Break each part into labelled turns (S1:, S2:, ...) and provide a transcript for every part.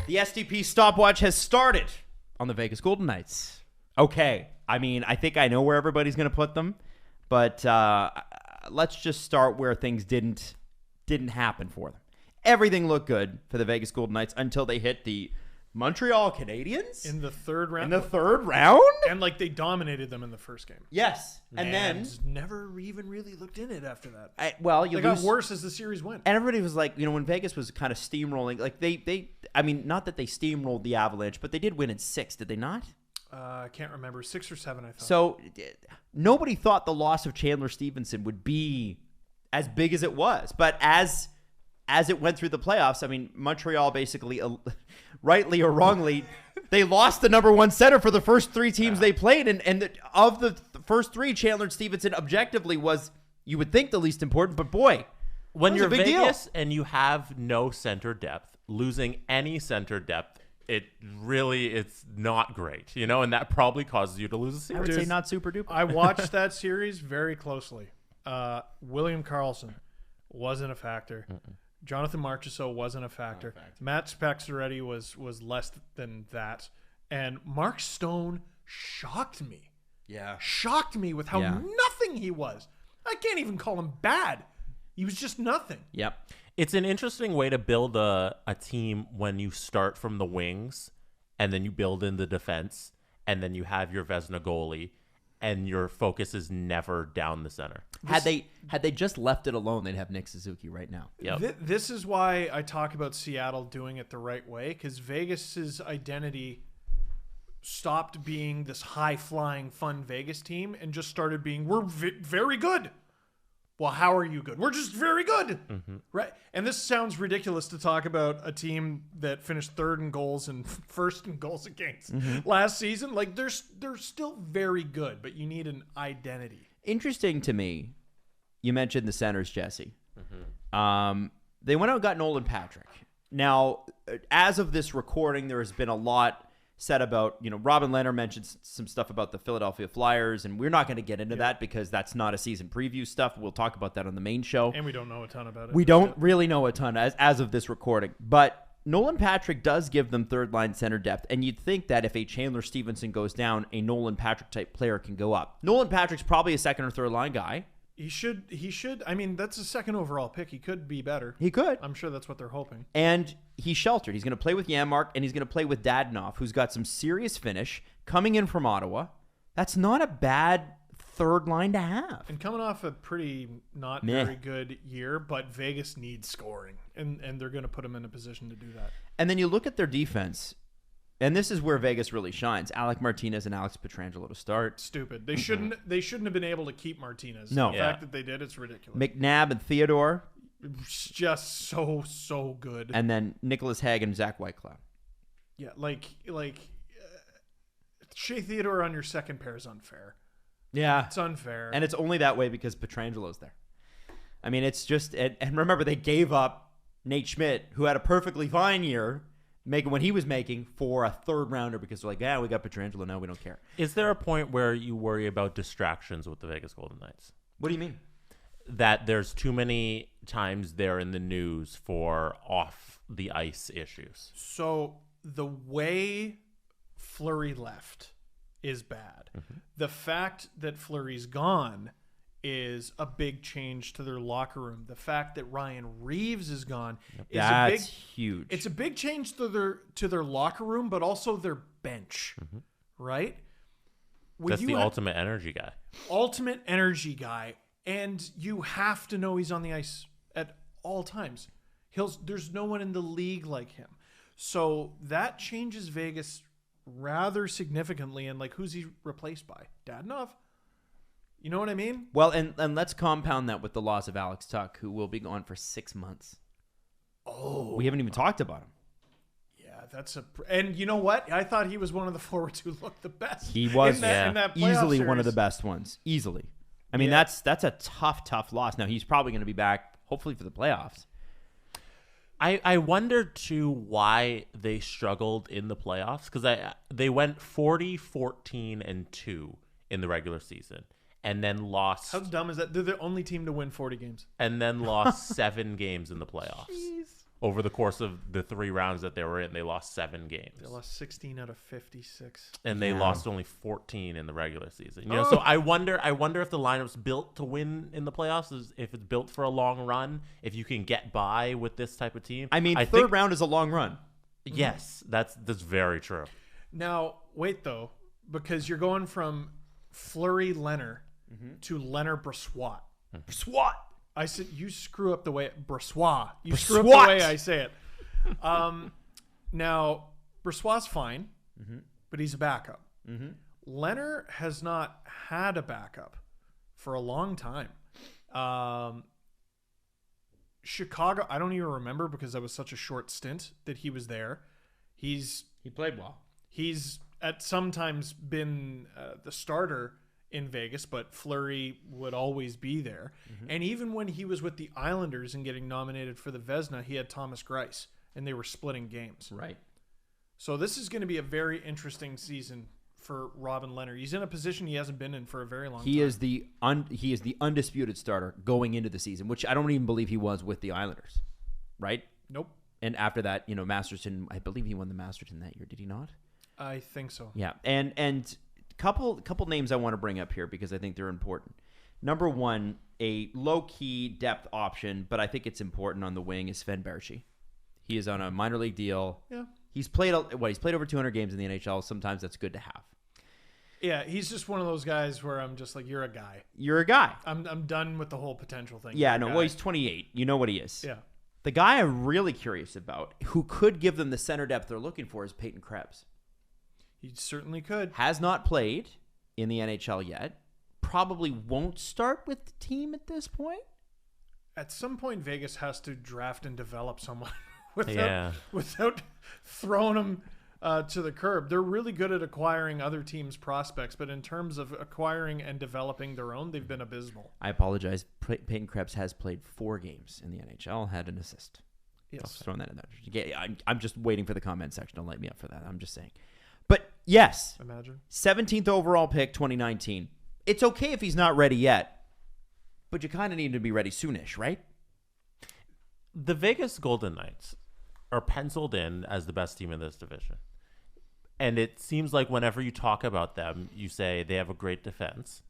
S1: The SDP stopwatch has started on the Vegas Golden Knights. Okay. I mean, I think I know where everybody's going to put them, but let's just start where things didn't happen for them. Everything looked good for the Vegas Golden Knights until they hit the Montreal Canadiens
S2: in the third round. And like they dominated them in the first game.
S1: Yes. And then
S2: never even really looked in it after that.
S1: They
S2: got worse as the series went.
S1: And everybody was like, when Vegas was kind of steamrolling, like I mean, not that they steamrolled the Avalanche, but they did win in 6, did they not?
S2: I can't remember. 6 or 7, I thought.
S1: So nobody thought the loss of Chandler Stevenson would be as big as it was. But as it went through the playoffs, I mean, Montreal basically, rightly or wrongly, they lost the number 1 center for the first 3 teams they played. And of the first 3, Chandler Stevenson objectively was, you would think, the least important. But boy,
S3: when you're Vegas
S1: deal.
S3: And you have no center depth, losing any center depth, it's not great, and that probably causes you to lose a series.
S1: I would say not super duper.
S2: I watched that series very closely. William Karlsson wasn't a factor. Jonathan Marchessault wasn't a factor. Matt Spezzaretti was less than that. And Mark Stone shocked me.
S1: Yeah.
S2: Shocked me with how nothing he was. I can't even call him bad. He was just nothing.
S1: Yep.
S3: It's an interesting way to build a team when you start from the wings and then you build in the defense and then you have your Vezina goalie and your focus is never down the center.
S1: Had they just left it alone, they'd have Nick Suzuki right now.
S3: Yep.
S2: This is why I talk about Seattle doing it the right way, because Vegas's identity stopped being this high-flying, fun Vegas team and just started being, we're very good. Well, how are you good? We're just very good, right? And this sounds ridiculous to talk about a team that finished 3rd in goals and 1st in goals against last season. Like they're still very good, but you need an identity.
S1: Interesting to me, you mentioned the centers, Jesse. They went out and got Nolan Patrick. Now, as of this recording, there has been a lot said about, Robin Leonard mentioned some stuff about the Philadelphia Flyers, and we're not going to get into that because that's not a season preview stuff. We'll talk about that on the main show.
S2: And we don't know a ton about it.
S1: We don't really know a ton as of this recording. But Nolan Patrick does give them third-line center depth, and you'd think that if a Chandler Stevenson goes down, a Nolan Patrick-type player can go up. Nolan Patrick's probably a second- or third-line guy.
S2: He should. I mean, that's a 2nd overall pick. He could be better.
S1: He could.
S2: I'm sure that's what they're hoping.
S1: And he's sheltered. He's going to play with Janmark, and he's going to play with Dadonov, who's got some serious finish coming in from Ottawa. That's not a bad third line to have.
S2: And coming off a pretty not very good year, but Vegas needs scoring, and they're going to put him in a position to do that.
S1: And then you look at their defense, and this is where Vegas really shines. Alec Martinez and Alex Pietrangelo to start.
S2: Stupid. They shouldn't have been able to keep Martinez.
S1: No.
S2: The fact that they did, it's ridiculous.
S1: McNabb and Theodore.
S2: It's just so good.
S1: And then Nicholas Hague and Zach Whitecloud.
S2: Yeah, Shea Theodore on your second pair is unfair.
S1: Yeah.
S2: It's unfair.
S1: And it's only that way because Pietrangelo's there. I mean, it's just... And remember, they gave up Nate Schmidt, who had a perfectly fine year, making what he was making for a third rounder because they're like, we got Pietrangelo now, we don't care.
S3: Is there a point where you worry about distractions with the Vegas Golden Knights?
S1: What do you mean?
S3: That there's too many times they're in the news for off the ice issues.
S2: So the way Fleury left is bad. The fact that Fleury's gone is a big change to their locker room. The fact that Ryan Reeves is gone is
S1: huge.
S2: It's a big change to their locker room, but also their bench, right?
S3: That's the ultimate energy guy.
S2: Ultimate energy guy, and you have to know he's on the ice at all times. There's no one in the league like him. So that changes Vegas rather significantly. And who's he replaced by? Dadonov? You know what I mean?
S1: Well, and let's compound that with the loss of Alex Tuck, who will be gone for 6 months.
S2: Oh.
S1: We haven't even talked about him.
S2: Yeah, and you know what? I thought he was one of the forwards who looked the best.
S1: He was
S2: in that
S1: easily
S2: series.
S1: One of the best ones. Easily. I mean, that's a tough loss. Now, he's probably going to be back, hopefully, for the playoffs.
S3: I wonder, too, why they struggled in the playoffs. Because they went 40-14-2 in the regular season. And then lost.
S2: How dumb is that? They're the only team to win 40 games.
S3: And then lost 7 games in the playoffs.
S2: Jeez.
S3: Over the course of the 3 rounds that they were in, they lost 7 games.
S2: They lost 16 out of 56.
S3: And they lost only 14 in the regular season. You know, so I wonder if the lineup's built to win in the playoffs, if it's built for a long run, if you can get by with this type of team.
S1: I mean, third round is a long run.
S3: Yes, that's very true.
S2: Now, wait, though, because you're going from Fleury Leonard to Leonard Brossoit.
S1: Swat.
S2: I said you screw up the way Brossoit. You screw up the way I say it. Now Brossoit's fine, but he's a backup. Leonard has not had a backup for a long time. Chicago, I don't even remember because that was such a short stint that he was there.
S1: He played well.
S2: He's at sometimes been the starter in Vegas, but Fleury would always be there. And even when he was with the Islanders and getting nominated for the Vezina, he had Thomas Greiss, and they were splitting games.
S1: Right.
S2: So this is going to be a very interesting season for Robin Leonard. He's in a position he hasn't been in for a very long time.
S1: He is the undisputed starter going into the season, which I don't even believe he was with the Islanders. Right?
S2: Nope.
S1: And after that, Masterton, I believe he won the Masterton that year. Did he not?
S2: I think so.
S1: Yeah. And couple names I want to bring up here because I think they're important. Number one, a low-key depth option, but I think it's important on the wing, is Fenberchie. He is on a minor league deal.
S2: Yeah.
S1: He's played over 200 games in the NHL. Sometimes that's good to have.
S2: Yeah, he's just one of those guys where I'm just like, you're a guy.
S1: You're a guy.
S2: I'm done with the whole potential thing.
S1: Yeah, no, well, he's 28. You know what he is.
S2: Yeah.
S1: The guy I'm really curious about, who could give them the center depth they're looking for, is Peyton Krebs.
S2: He certainly could.
S1: Has not played in the NHL yet. Probably won't start with the team at this point.
S2: At some point, Vegas has to draft and develop someone without throwing them to the curb. They're really good at acquiring other teams' prospects, but in terms of acquiring and developing their own, they've been abysmal.
S1: I apologize. Peyton Krebs has played 4 games in the NHL, had an assist.
S2: Yes.
S1: Just throwing that in there. I'm just waiting for the comment section to light me up for that. I'm just saying. But yes,
S2: imagine
S1: 17th overall pick, 2019. It's okay if he's not ready yet, but you kind of need to be ready soonish, right?
S3: The Vegas Golden Knights are penciled in as the best team in this division. And it seems like whenever you talk about them, you say they have a great defense.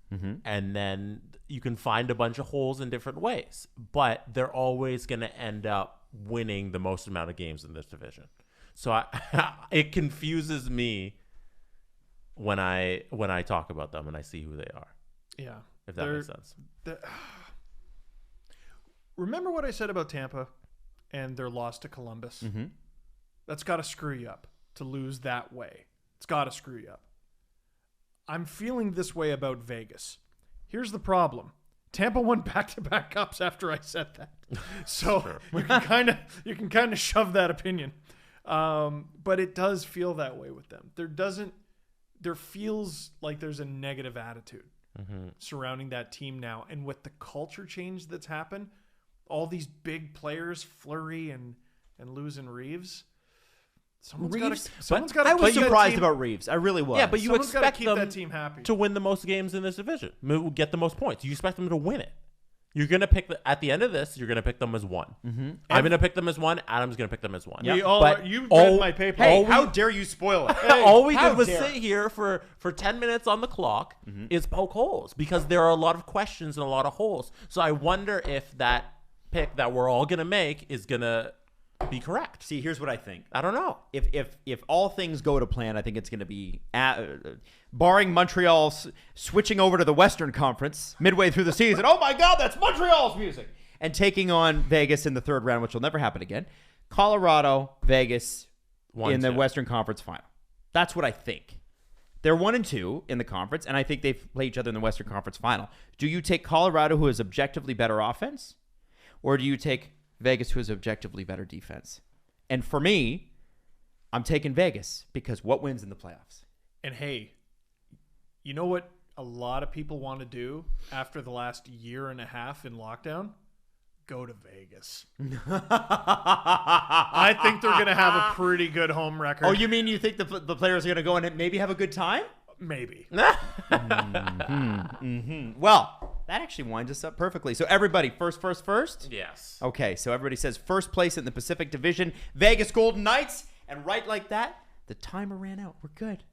S3: And then you can find a bunch of holes in different ways. But they're always going to end up winning the most amount of games in this division. So it confuses me when I talk about them and I see who they are.
S2: Yeah.
S3: If that makes sense.
S2: Remember what I said about Tampa and their loss to Columbus? That's got to screw you up to lose that way. It's got to screw you up. I'm feeling this way about Vegas. Here's the problem. Tampa won back-to-back cups after I said that. So you can kind of shove that opinion. But it does feel that way with them. There feels like there's a negative attitude surrounding that team now. And with the culture change that's happened, all these big players, Fleury and losing Reeves. Someone's got to.
S1: I was surprised about Reeves. I really was.
S3: Yeah, but you expect
S2: keep
S3: them
S2: that team happy
S3: to win the most games in this division, get the most points. You expect them to win it. You're gonna pick at the end of this. You're gonna pick them as 1. I'm gonna pick them as 1. Adam's gonna pick them as 1.
S2: You read my paper.
S1: Hey, how dare you spoil it?
S3: All we did was sit here for 10 minutes on the clock is poke holes because there are a lot of questions and a lot of holes. So I wonder if that pick that we're all gonna make is gonna be correct.
S1: See, here's what I think.
S3: I don't know.
S1: If all things go to plan, I think it's going to be, barring Montreal switching over to the Western Conference midway through the season. Oh my God, that's Montreal's music. And taking on Vegas in the 3rd round, which will never happen again. Colorado, Vegas in the Western Conference final. That's what I think. They're 1-2 in the conference, and I think they play each other in the Western Conference final. Do you take Colorado, who has objectively better offense, or do you take Vegas, who is objectively better defense? And for me, I'm taking Vegas because what wins in the playoffs?
S2: And hey, you know what a lot of people want to do after the last year and a half in lockdown? Go to Vegas. I think they're going to have a pretty good home record.
S1: Oh, you mean you think the players are going to go and maybe have a good time?
S2: Maybe.
S1: Well, That actually winds us up perfectly. So everybody, first.
S3: Yes.
S1: Okay, so everybody says first place in the Pacific Division, Vegas Golden Knights. And right like that, the timer ran out. We're good.